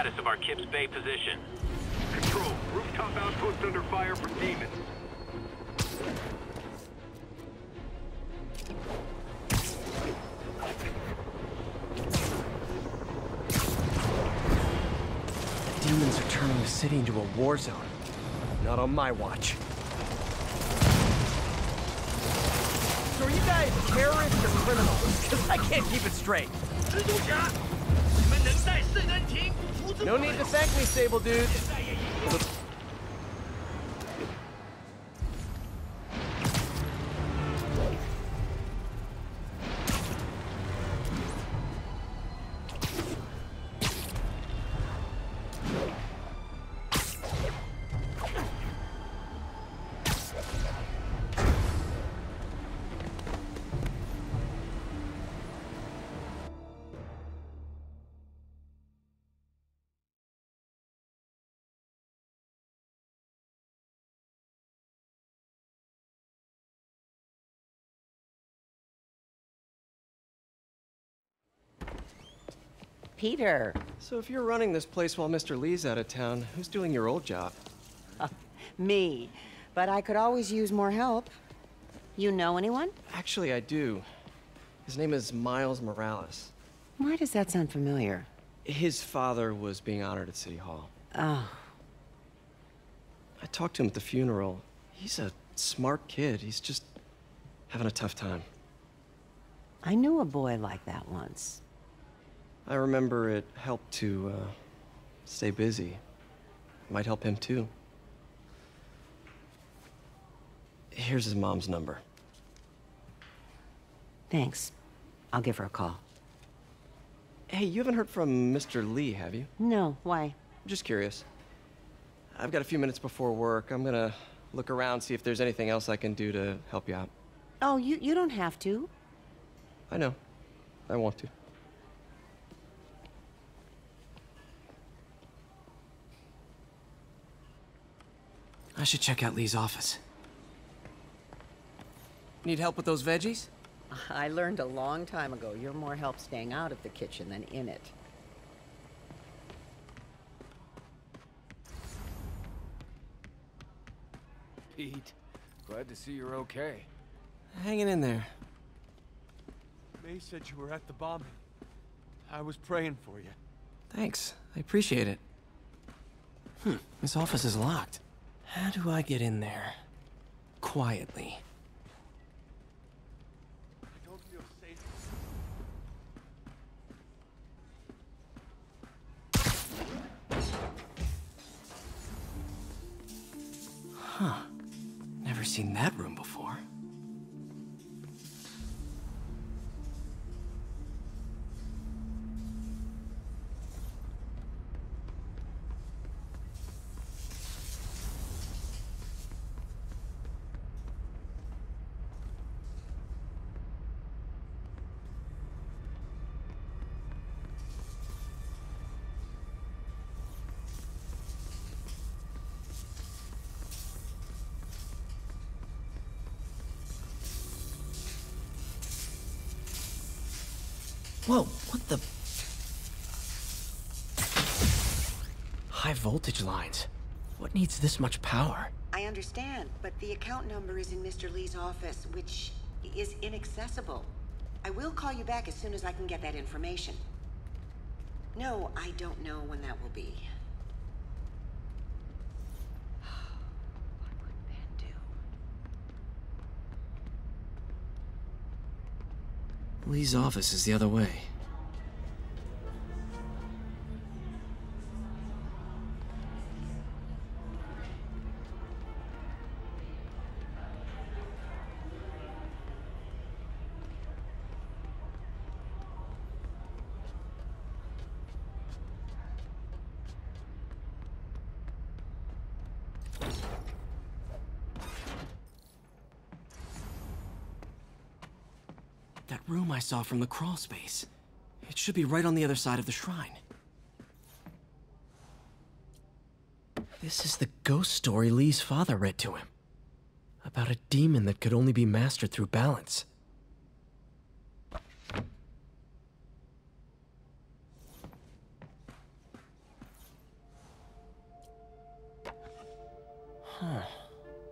status of our Kips Bay position? Control, rooftop outpost under fire from demons. The demons are turning the city into a war zone. Not on my watch. So are you guys terrorists or criminals? Because I can't keep it straight. No need to thank me, Sable Dude. Peter. So if you're running this place while Mr. Lee's out of town, who's doing your old job? Me. But I could always use more help. You know anyone? Actually, I do. His name is Miles Morales. Why does that sound familiar? His father was being honored at City Hall. Oh. I talked to him at the funeral. He's a smart kid. He's just having a tough time. I knew a boy like that once. I remember it helped to stay busy. Might help him too. Here's his mom's number. Thanks. I'll give her a call. Hey, you haven't heard from Mr. Lee, have you? No, why? Just curious. I've got a few minutes before work. I'm gonna look around, see if there's anything else I can do to help you out. Oh, you don't have to. I know. I want to. I should check out Lee's office. Need help with those veggies? I learned a long time ago you're more help staying out of the kitchen than in it. Pete, glad to see you're okay. Hanging in there. May said you were at the bombing. I was praying for you. Thanks. I appreciate it. This office is locked. How do I get in there? Quietly. I don't feel safe. Huh. Never seen that room before. Whoa, what the? High voltage lines. What needs this much power? I understand, but the account number is in Mr. Lee's office, which is inaccessible. I will call you back as soon as I can get that information. No, I don't know when that will be. What would Ben do? Lee's office is the other way. That room I saw from the crawl space. It should be right on the other side of the shrine. This is the ghost story Lee's father read to him. About a demon that could only be mastered through balance.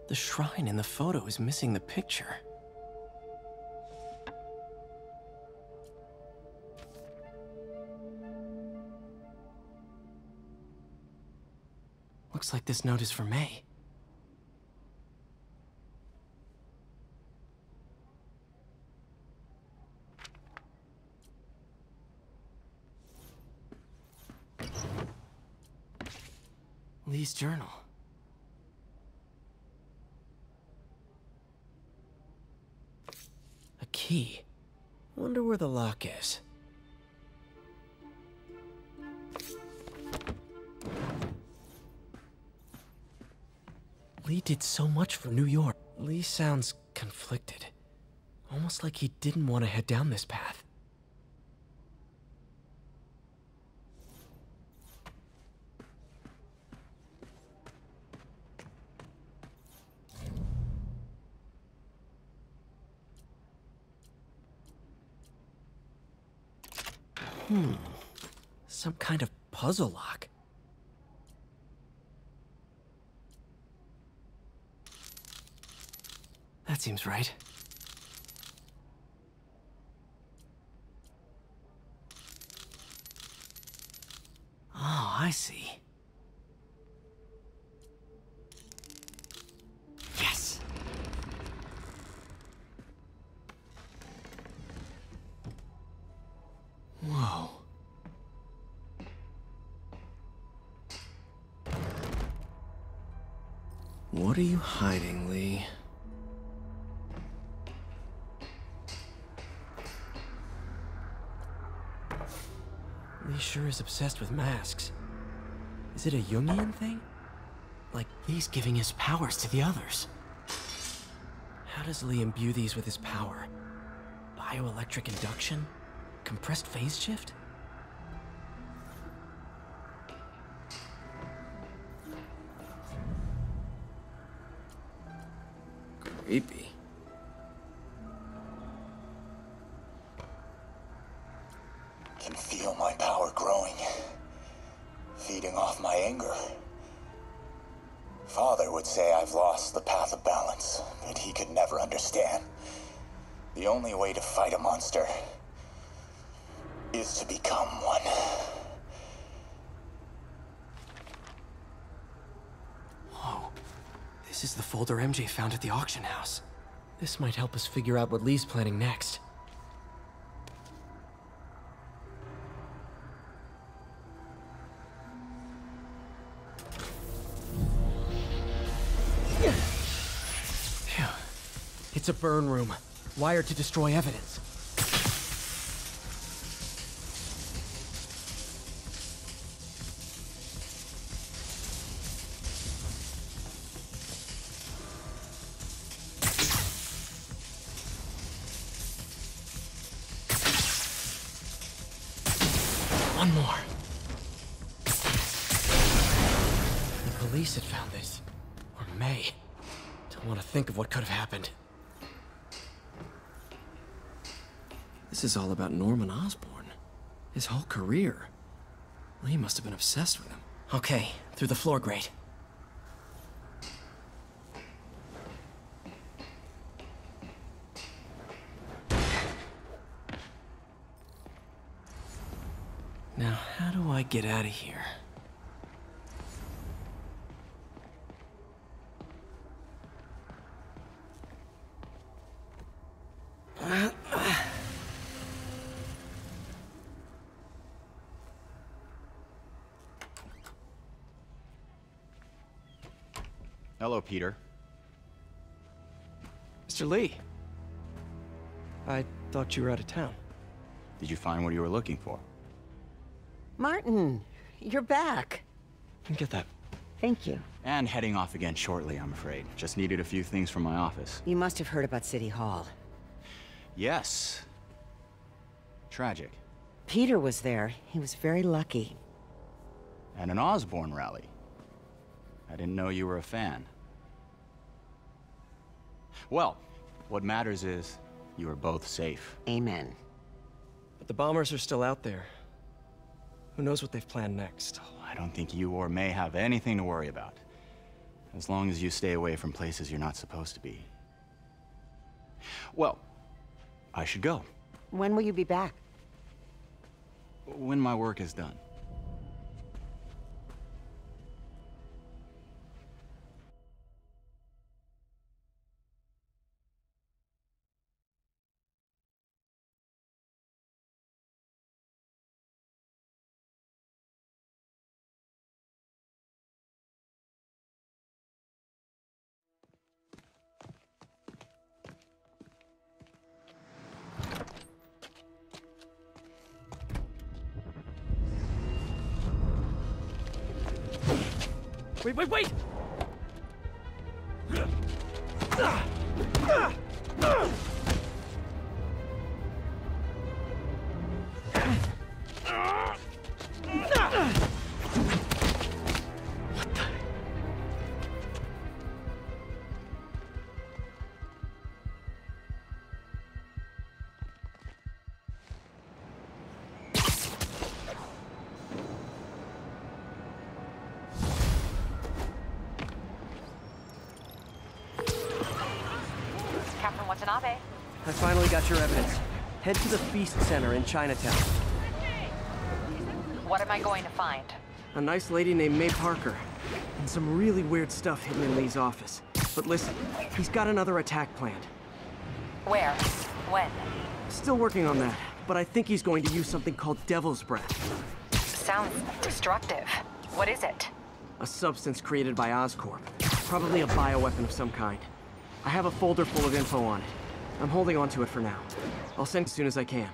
The shrine in the photo is missing the picture. Looks like this note is for May. Lee's journal. A key. Wonder where the lock is. Lee did so much for New York. Lee sounds conflicted. Almost like he didn't want to head down this path. Some kind of puzzle lock. That seems right. Oh, I see. Yes! Whoa. What are you hiding, Lee? Lee sure is obsessed with masks. Is it a Jungian thing? Like Lee's giving his powers to the others. How does Lee imbue these with his power? Bioelectric induction? Compressed phase shift? Creepy. Can feel my power growing, feeding off my anger. Father would say I've lost the path of balance, that he could never understand. The only way to fight a monster is to become one. Whoa. This is the folder MJ found at the auction house. This might help us figure out what Lee's planning next. Phew. It's a burn room, wired to destroy evidence. One more. The police had found this. Or May. Don't want to think of what could have happened. This is all about Norman Osborn. His whole career. Lee must have been obsessed with him. Okay, through the floor grate. Now, how do I get out of here? Hello, Peter. Mr. Lee. I thought you were out of town. Did you find what you were looking for? Martin, you're back. Get that. Thank you. And heading off again shortly, I'm afraid. Just needed a few things from my office. You must have heard about City Hall. Yes. Tragic. Peter was there. He was very lucky. At an Osborn rally. I didn't know you were a fan. Well, what matters is you are both safe. Amen. But the bombers are still out there. Who knows what they've planned next? I don't think you or May have anything to worry about. As long as you stay away from places you're not supposed to be. Well, I should go. When will you be back? When my work is done. Wait! Captain Watanabe. I finally got your evidence. Head to the Feast Center in Chinatown. What am I going to find? A nice lady named May Parker. And some really weird stuff hidden in Lee's office. But listen, he's got another attack planned. Where? When? Still working on that, but I think he's going to use something called Devil's Breath. Sounds destructive. What is it? A substance created by Oscorp. Probably a bioweapon of some kind. I have a folder full of info on it. I'm holding on to it for now. I'll send as soon as I can.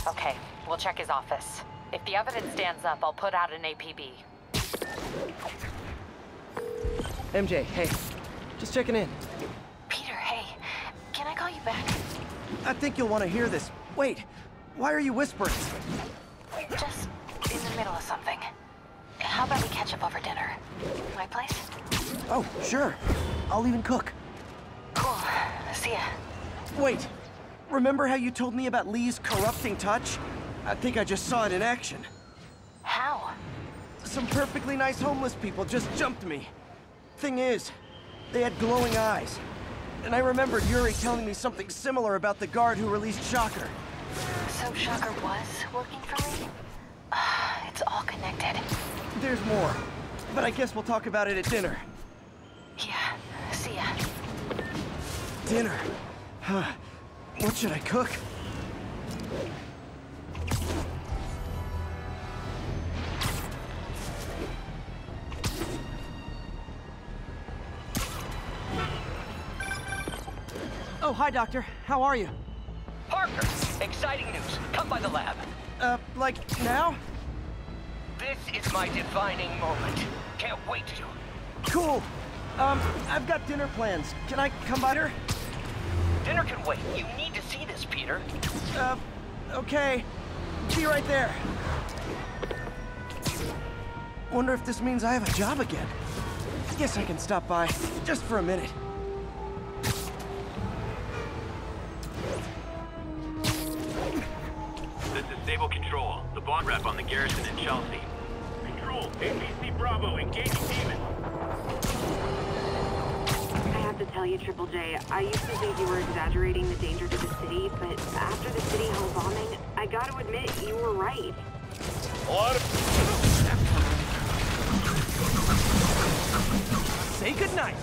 Okay, we'll check his office. If the evidence stands up, I'll put out an APB. MJ, hey. Just checking in. Peter, hey. Can I call you back? I think you'll want to hear this. Wait, why are you whispering? Just in the middle of something. How about we catch up over dinner? My place? Oh, sure. I'll even cook. Cool. See ya. Wait, remember how you told me about Lee's corrupting touch? I think I just saw it in action. How? Some perfectly nice homeless people just jumped me. Thing is, they had glowing eyes. And I remembered Yuri telling me something similar about the guard who released Shocker. So Shocker was working for Lee? It's all connected. There's more, but I guess we'll talk about it at dinner. Yeah, see ya. Dinner? Huh. What should I cook? Oh, hi, Doctor. How are you? Parker, exciting news. Come by the lab. Like now? This is my defining moment. Can't wait to. Cool. I've got dinner plans. Can I come by her? Dinner can wait. You need to see this, Peter. Okay. Be right there. Wonder if this means I have a job again. Guess I can stop by, just for a minute. This is Stable Control, the bond rep on the garrison in Chelsea. Control, APC Bravo, engaging demon. I have to tell you, Triple J, I used to think you were exaggerating the danger to the city, but after the City Hall bombing, I gotta admit, you were right. Say goodnight.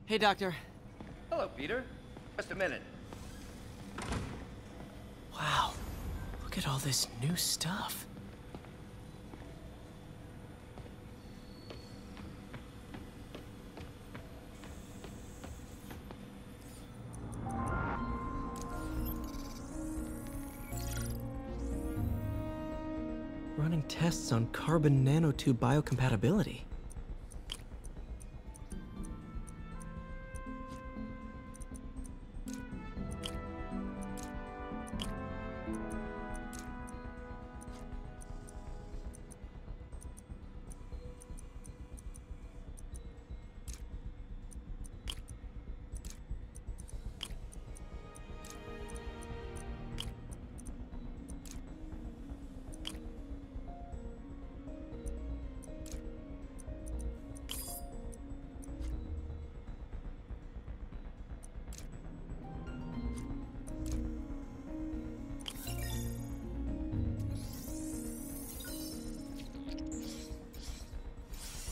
Hey, Doctor. Hello, Peter. Just a minute. Wow. Look at all this new stuff. running tests on carbon nanotube biocompatibility.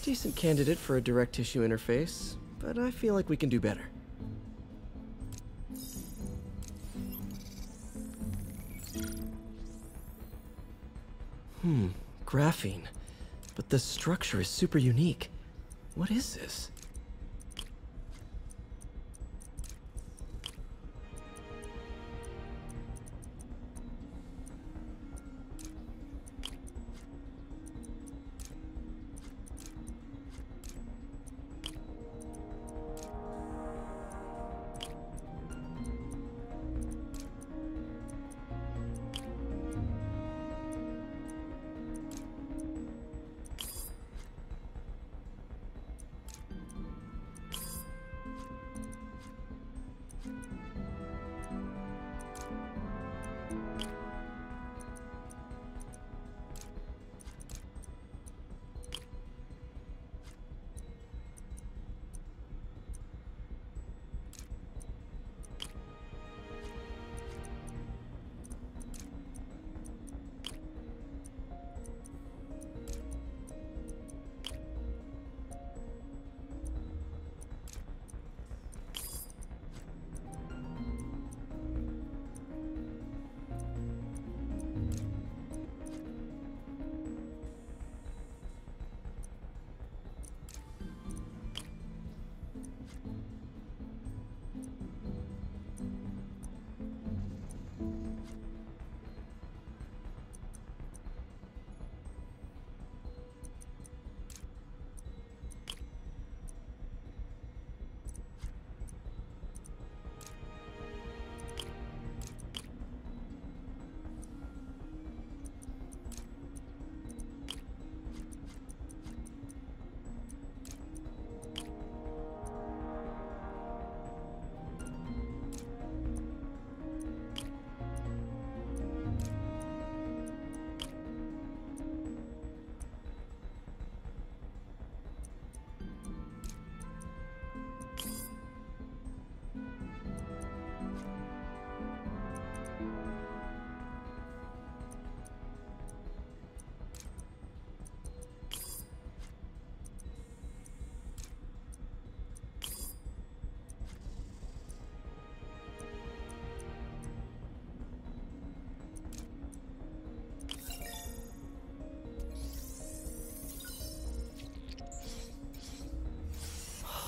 Decent candidate for a direct tissue interface, but I feel like we can do better. Graphene. But the structure is super unique. What is this?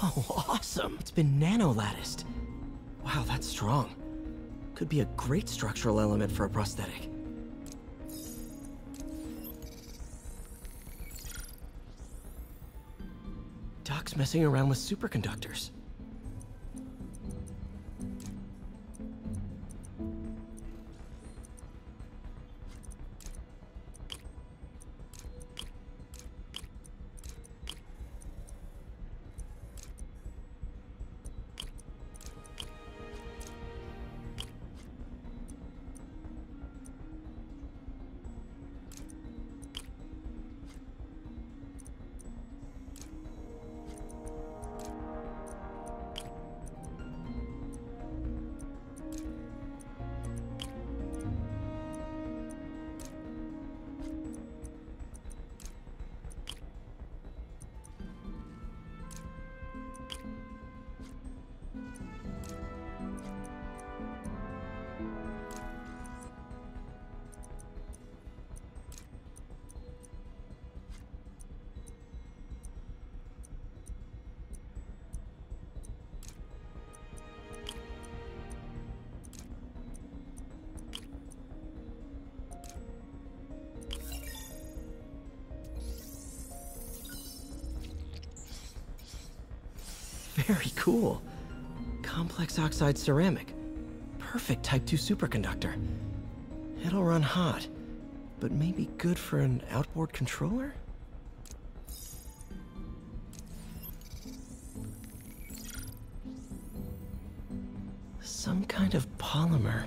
Oh, awesome! It's been nano-latticed. Wow, that's strong. Could be a great structural element for a prosthetic. Doc's messing around with superconductors. Very cool. Complex oxide ceramic. Perfect Type 2 superconductor. It'll run hot, but maybe good for an outboard controller? Some kind of polymer.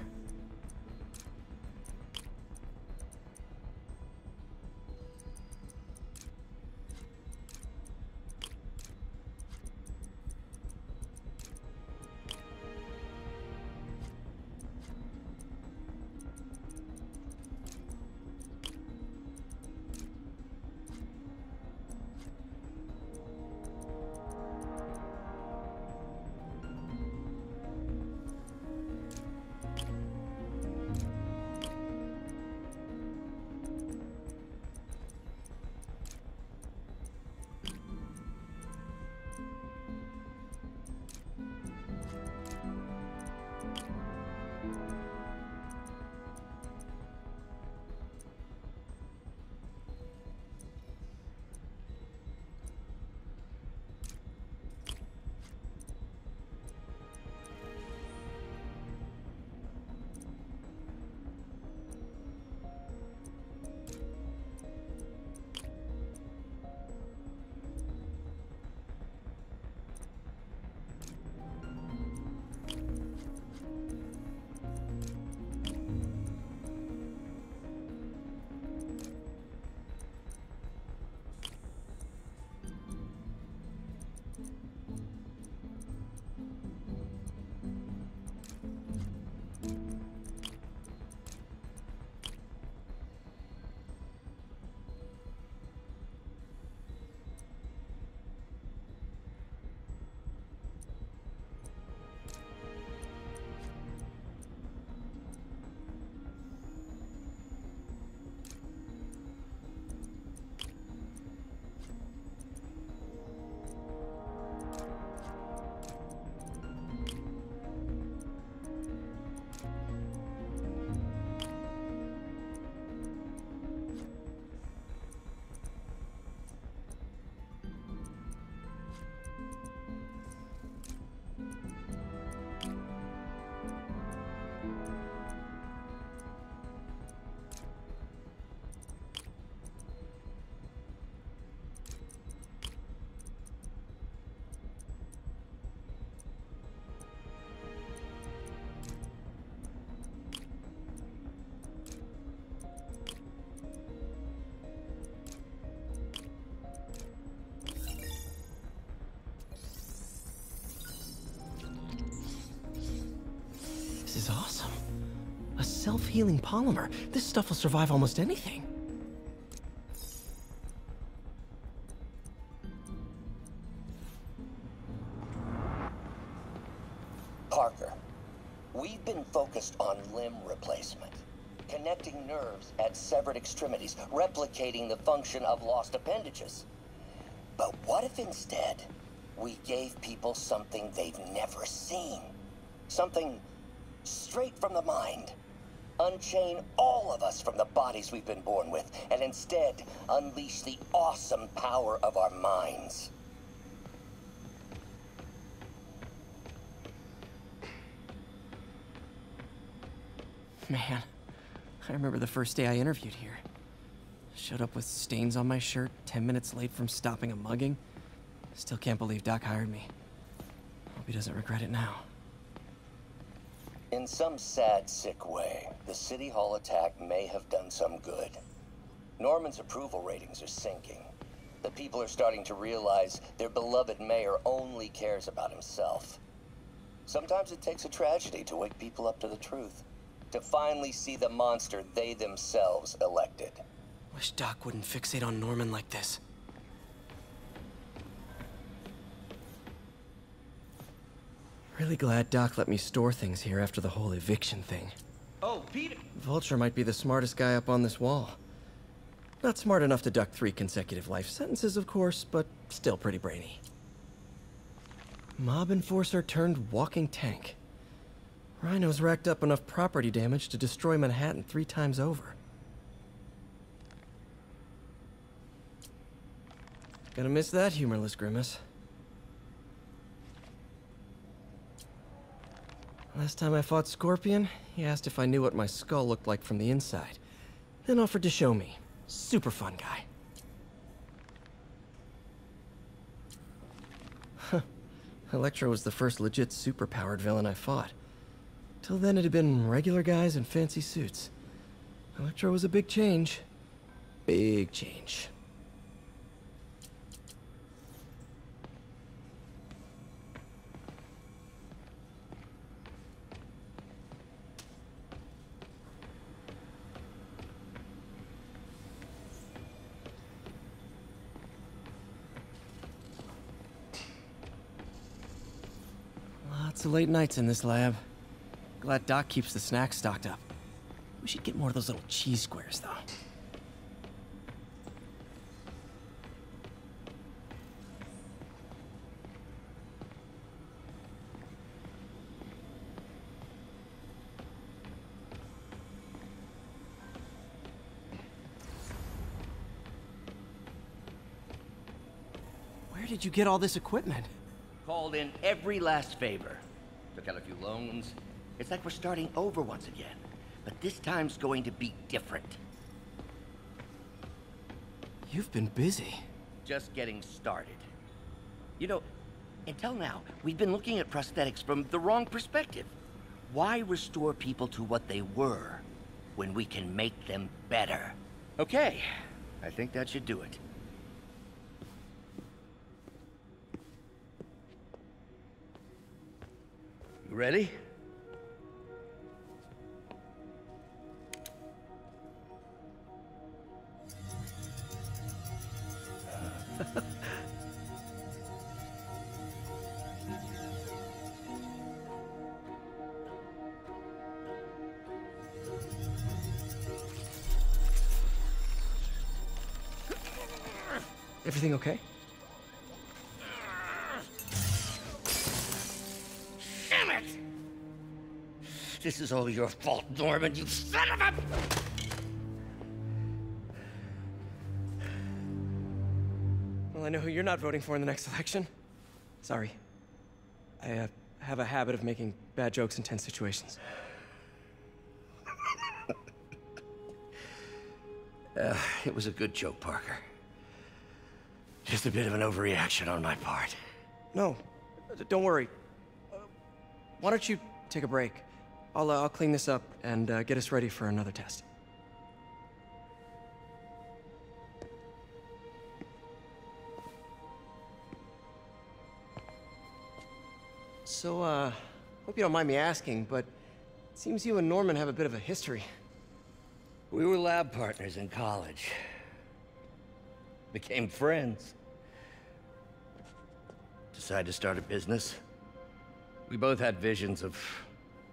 This is awesome. A self-healing polymer. This stuff will survive almost anything. Parker, we've been focused on limb replacement, connecting nerves at severed extremities, replicating the function of lost appendages. But what if instead we gave people something they've never seen? Something straight from the mind. Unchain all of us from the bodies we've been born with, and instead unleash the awesome power of our minds. Man, I remember the first day I interviewed here. Showed up with stains on my shirt, 10 minutes late from stopping a mugging. Still can't believe Doc hired me. Hope he doesn't regret it now. In some sad, sick way, the City Hall attack may have done some good. Norman's approval ratings are sinking. The people are starting to realize their beloved mayor only cares about himself. Sometimes it takes a tragedy to wake people up to the truth, to finally see the monster they themselves elected. Wish Doc wouldn't fixate on Norman like this. Really glad Doc let me store things here after the whole eviction thing. Oh, Peter! Vulture might be the smartest guy up on this wall. Not smart enough to duck 3 consecutive life sentences, of course, but still pretty brainy. Mob enforcer turned walking tank. Rhino's racked up enough property damage to destroy Manhattan 3 times over. Gonna miss that humorless grimace. Last time I fought Scorpion, he asked if I knew what my skull looked like from the inside, then offered to show me. Super fun guy. Huh. Electro was the first legit super-powered villain I fought. Till then, it had been regular guys in fancy suits. Electro was a big change. Big change. Lots of late nights in this lab. Glad Doc keeps the snacks stocked up. We should get more of those little cheese squares, though. Where did you get all this equipment? Called in every last favor. Took out a few loans. It's like we're starting over once again. But this time's going to be different. You've been busy. Just getting started. You know, until now, we've been looking at prosthetics from the wrong perspective. Why restore people to what they were when we can make them better? Okay, I think that should do it. You ready? Everything okay? Damn it! This is all your fault, Norman, you son of a... Well, I know who you're not voting for in the next election. Sorry. I have a habit of making bad jokes in tense situations. It was a good joke, Parker. Just a bit of an overreaction on my part. No, don't worry. Why don't you take a break? I'll clean this up and get us ready for another test. So, hope you don't mind me asking, but it seems you and Norman have a bit of a history. We were lab partners in college. Became friends. Decided to start a business. We both had visions of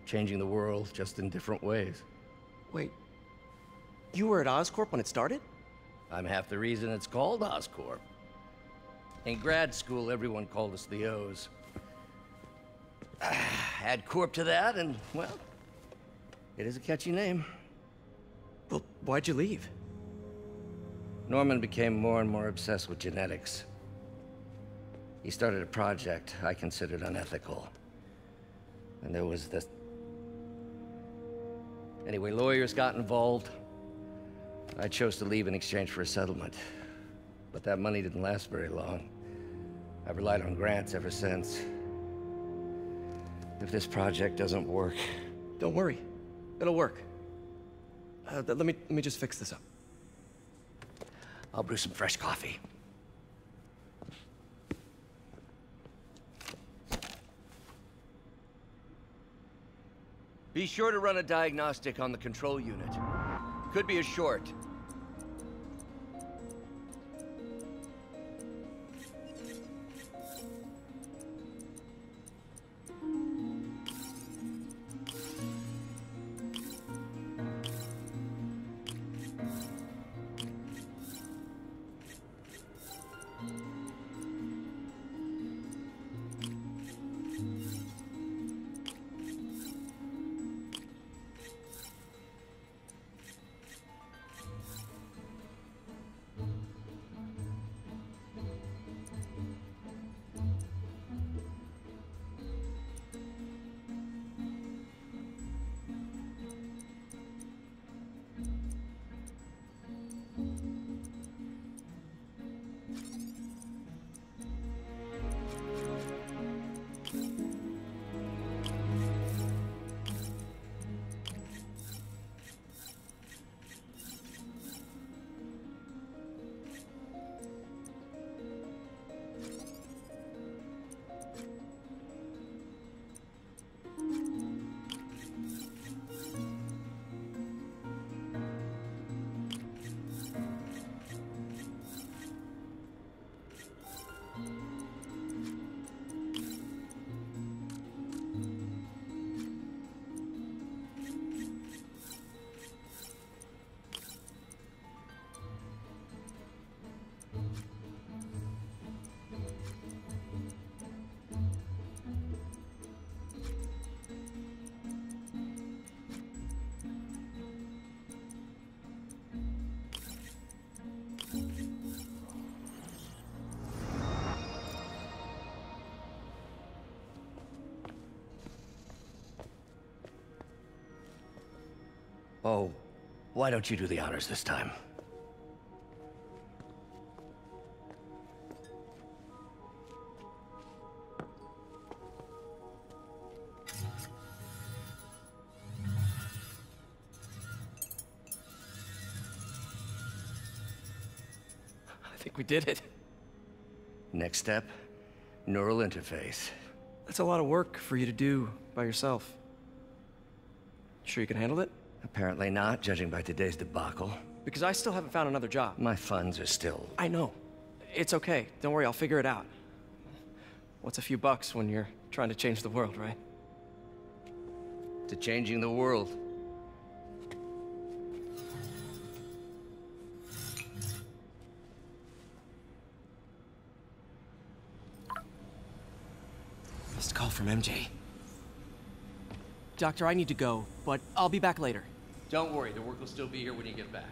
changing the world, just in different ways. Wait, you were at Oscorp when it started? I'm half the reason it's called Oscorp. In grad school, everyone called us the O's. Add Corp to that, and, well, it is a catchy name. Well, why'd you leave? Norman became more and more obsessed with genetics. He started a project I considered unethical. And there was this... Anyway, lawyers got involved. I chose to leave in exchange for a settlement. But that money didn't last very long. I've relied on grants ever since. If this project doesn't work... Don't worry. It'll work. Let me just fix this up. I'll brew some fresh coffee. Be sure to run a diagnostic on the control unit. Could be a short. Oh, why don't you do the honors this time? I think we did it. Next step, neural interface. That's a lot of work for you to do by yourself. Sure you can handle it? Apparently not, judging by today's debacle. Because I still haven't found another job. My funds are still... I know. It's okay. Don't worry, I'll figure it out. What's a few bucks when you're trying to change the world, right? To changing the world. Missed call from MJ. Doctor, I need to go, but I'll be back later. Don't worry, the work will still be here when you get back.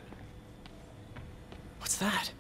What's that?